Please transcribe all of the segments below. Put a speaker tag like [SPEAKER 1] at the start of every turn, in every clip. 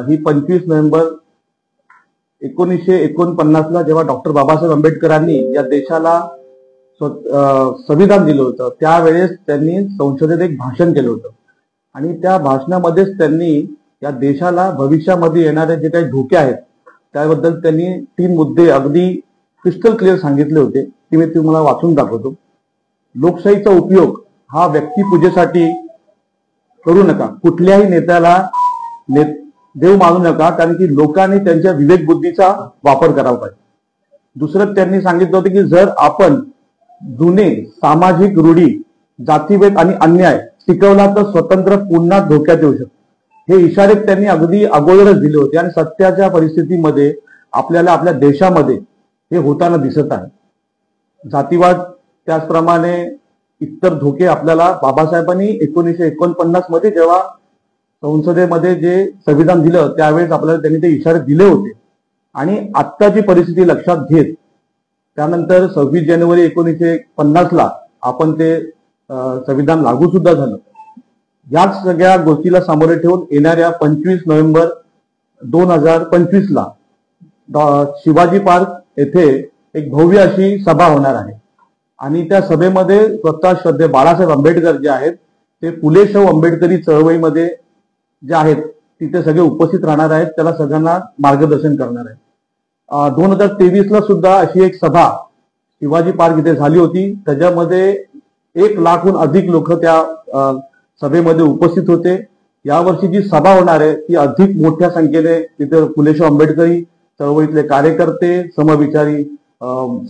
[SPEAKER 1] ही 25 November 1949ला जेव्हा doctor Babasaheb आंबेडकरांनी या देशाला संविधान दिलं होतं, त्यावेळेस त्यांनी संसदेत एक भाषण केलं होतं आणि त्या भाषणामध्येच त्यांनी या देशाला भविष्यामध्ये येणारे जे काही धोके आहेत त्याबद्दल त्यांनी 3 मुद्दे अगदी क्रिस्टल क्लिअर सांगितले होते. ते मी तुम्हाला वाचून दाखवतो. लोकशाहीचा उपयोग हा व्यक्तिपूजेसाठी करू नका. कुठल्याही नेत्याला देव मानू नका, कारण की लोकांनी त्यांच्या विवेक बुद्धीचा वापर करावा पाहिजे. दुसरं त्यांनी सांगितलं होतं की जर आपण जुने सामाजिक रूढी, जातीभेद आणि अन्याय टिकवला तर स्वतंत्र पुन्हा धोक्यात येऊ शकतो. हे इशारे त्यांनी अगदी अगोदरच दिले होते आणि सत्याच्या परिस्थितीमध्ये आपल्याला आपल्या देशामध्ये हे होताना दिसत आहे. जातीवाद, त्याचप्रमाणे इतर धोके आपल्याला बाबासाहेबांनी 1949 मध्ये जेव्हा संसदेमध्ये जे संविधान दिलं त्यावेळेस आपल्याला त्यांनी ते इशारे दिले होते. आणि आत्ताची परिस्थिती लक्षात घेत त्यानंतर 26 जानेवारी 1950ला आपण ते संविधान लागू सुद्धा झालं. याच सगळ्या गोष्टीला सामोरे ठेवून येणाऱ्या 25 नोव्हेंबर 2025ला शिवाजी पार्क येथे एक भव्य अशी सभा होणार आहे आणि त्या सभेमध्ये स्वतः श्रद्धेय बाळासाहेब आंबेडकर जे आहेत ते फुले शाहू आंबेडकरी चळवळीमध्ये जे आहेत तिथे सगळे उपस्थित राहणार आहेत, त्याला सगळ्यांना मार्गदर्शन करणार आहे. 2023ला सुद्धा अशी एक सभा शिवाजी पार्क इथे झाली होती. त्याच्यामध्ये 1 लाखहून अधिक लोक त्या सभेमध्ये उपस्थित होते. यावर्षी जी सभा होणार आहे ती अधिक मोठ्या संख्येने तिथे फुले शाहू आंबेडकरी चळवळीतले कार्यकर्ते, समविचारी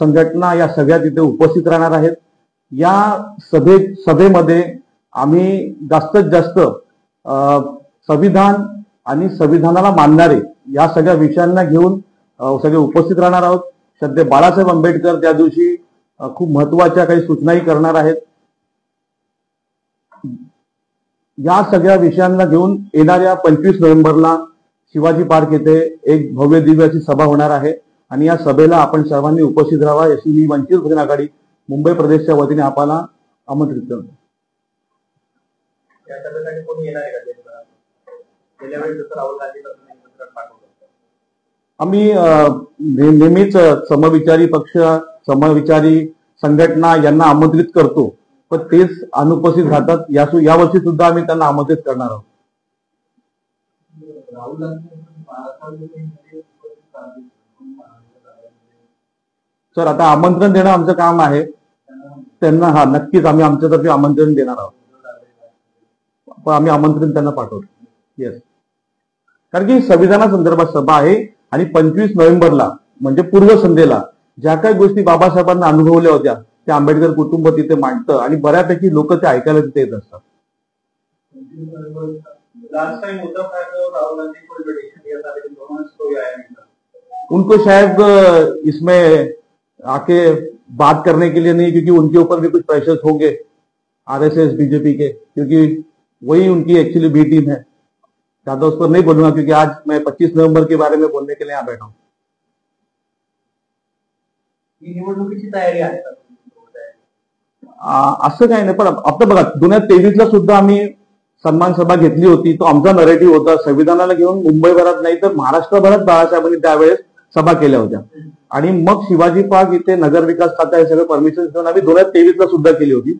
[SPEAKER 1] संघटना या सगळ्या तिथे उपस्थित राहणार आहेत. या सभेमध्ये आम्ही जास्तीत जास्त संविधान आणि संविधानाला मानणारे या सगळ्या विषयांना घेऊन सगळे उपस्थित राहणार आहोत. श्रद्धेय बाळासाहेब आंबेडकर त्या दिवशी खूप महत्वाच्या काही सूचनाही करणार आहेत. या सगळ्या विषयांना घेऊन येणाऱ्या 25 नोव्हेंबरला शिवाजी पार्क येथे एक भव्य दिव्य अशी सभा होणार आहे आणि या सभेला आपण सर्वांनी उपस्थित राहावा अशी मी वंचित बहुजन आघाडी मुंबई प्रदेशच्या वतीने आपल्याला आमंत्रित करतो. आम्ही नेहमीच समविचारी पक्ष, समविचारी संघटना यांना आमंत्रित करतो, पण तेच अनुपस्थित राहतात. यावर्षी सुद्धा आम्ही त्यांना आमंत्रित करणार आहोत. सर, आता आमंत्रण देणं आमचं काम आहे त्यांना. नक्कीच आम्ही आमच्यातर्फे आमंत्रण देणार आहोत, पण आम्ही आमंत्रण त्यांना पाठवतो. येस, कारण की संविधानासंदर्भात सभा आहे आणि 25 नोव्हेंबरला म्हणजे पूर्वसंध्येला ज्या काही गोष्टी बाबासाहेबांना अनुभवल्या होत्या त्या आंबेडकर कुटुंब तिथे मांडतं आणि बऱ्यापैकी लोक ते ऐकायला तिथे येत असतात. उनको शायद इसमें आके बात करने के लिए नहीं, क्योंकि उनके ऊपर भी कुछ प्रेशर्स होंगे आरएसएस बीजेपी के, क्योंकि वही उनकी एक्चुअली बी टीम है. ज्यादा उस पर नहीं बोलूंगा क्योंकि आज मैं 25 नवंबर के बारे में बोलने के लिए यहाँ बैठा हूँ.
[SPEAKER 2] निवडणुकीची तयारी आहे
[SPEAKER 1] असं काही नाही, पण आता बघा 2023ला सुद्धा आम्ही सन्मान सभा घेतली होती. तो आमचा नरेटिव्ह होता संविधानाला घेऊन. मुंबईभरात नाही तर महाराष्ट्रभरात बाळासाहेबांनी त्यावेळेस सभा केल्या होत्या आणि मग शिवाजी पार्क इथे नगर विकास खाता हे सगळं परमिशन घेऊन आम्ही 2023ला सुद्धा केली होती.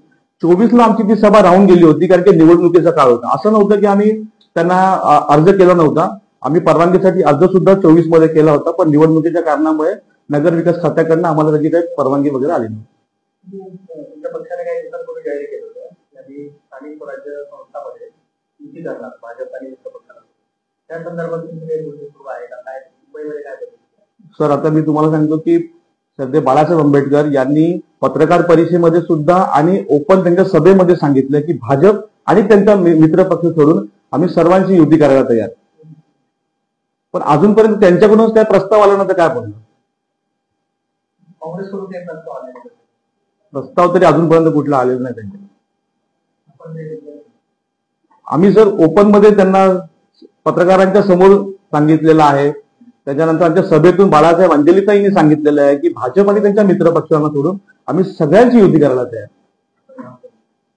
[SPEAKER 1] 24ला आमची ती सभा राहून गेली होती कारण की निवडणुकीचा काळ होता. असं नव्हतं की आम्ही त्यांना अर्ज केला नव्हता. आम्ही परवानगीसाठी अर्ज सुद्धा 24 मध्ये केला होता, पण निवडणुकीच्या कारणामुळे नगर विकास खात्याकडनं आम्हाला त्याची काही परवानगी वगैरे आली नाही.
[SPEAKER 2] पक्षाने काही दिवसांपूर्वी जाहीर केलं होतं आणि स्थानिक स्वराज्य संस्थांमध्ये युती करणार भाजप आणि मित्र पक्षाला, त्या संदर्भात तुमची काही गोष्टी सुरू आहे का? काय मुंबईमध्ये काय?
[SPEAKER 1] सर, आता मी तुम्हाला सांगतो की श्रद्धेय बाळासाहेब आंबेडकर यांनी पत्रकार परिषदेमध्ये सुद्धा आणि ओपन त्यांच्या सभेमध्ये सांगितलं की भाजप आणि त्यांचा मित्र पक्ष सोडून आम्ही सर्वांची युती करायला तयार. पण अजूनपर्यंत त्यांच्याकडूनच त्या प्रस्ताव आला नव्हता. काय बोलणार?
[SPEAKER 2] काँग्रेसकडून काही प्रस्ताव आले?
[SPEAKER 1] प्रस्ताव तरी अजूनपर्यंत कुठला आलेला नाही त्यांच्या. आम्ही सर ओपन मध्ये त्यांना पत्रकारांच्या समोर सांगितलेलं आहे. त्याच्यानंतर आमच्या सभेतून बाळासाहेब अंजलीताईंनी सांगितलेलं आहे की भाजप आणि त्यांच्या मित्र पक्षांना सोडून आम्ही सगळ्यांची युती करायला तयार.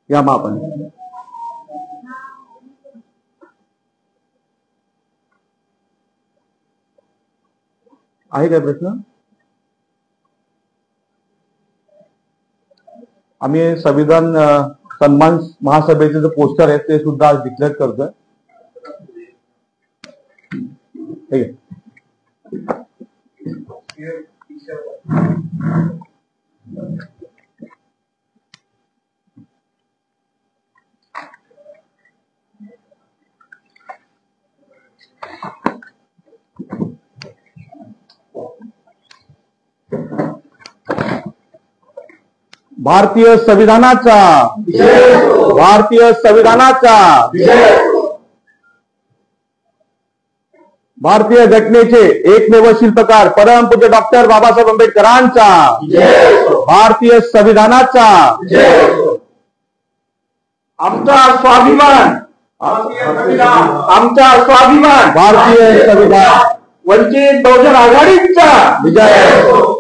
[SPEAKER 1] या मापाने आहे काय प्रश्न? आम्ही संविधान सन्मान महासभेचे जे पोस्टर आहे ते सुद्धा आज डिक्लेअर करतोय. ठीक आहे. भारतीय संविधानाचा, भारतीय संविधानाचा, भारतीय घटनेचे एकमेव शिल्पकार परमपूज्य डॉक्टर बाबासाहेब आंबेडकरांचा, भारतीय संविधानाचा, आमचा स्वाभिमान, आमचा स्वाभिमान, भारतीय संविधान, वंचित बहुजन आघाडीचा विजय,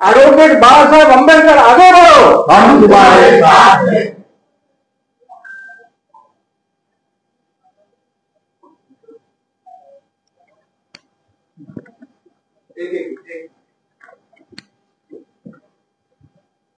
[SPEAKER 1] ॲडव्होकेट बाळासाहेब आंबेडकर आगे बढ़ो, हम तुम्हारे साथ हैं.
[SPEAKER 2] एक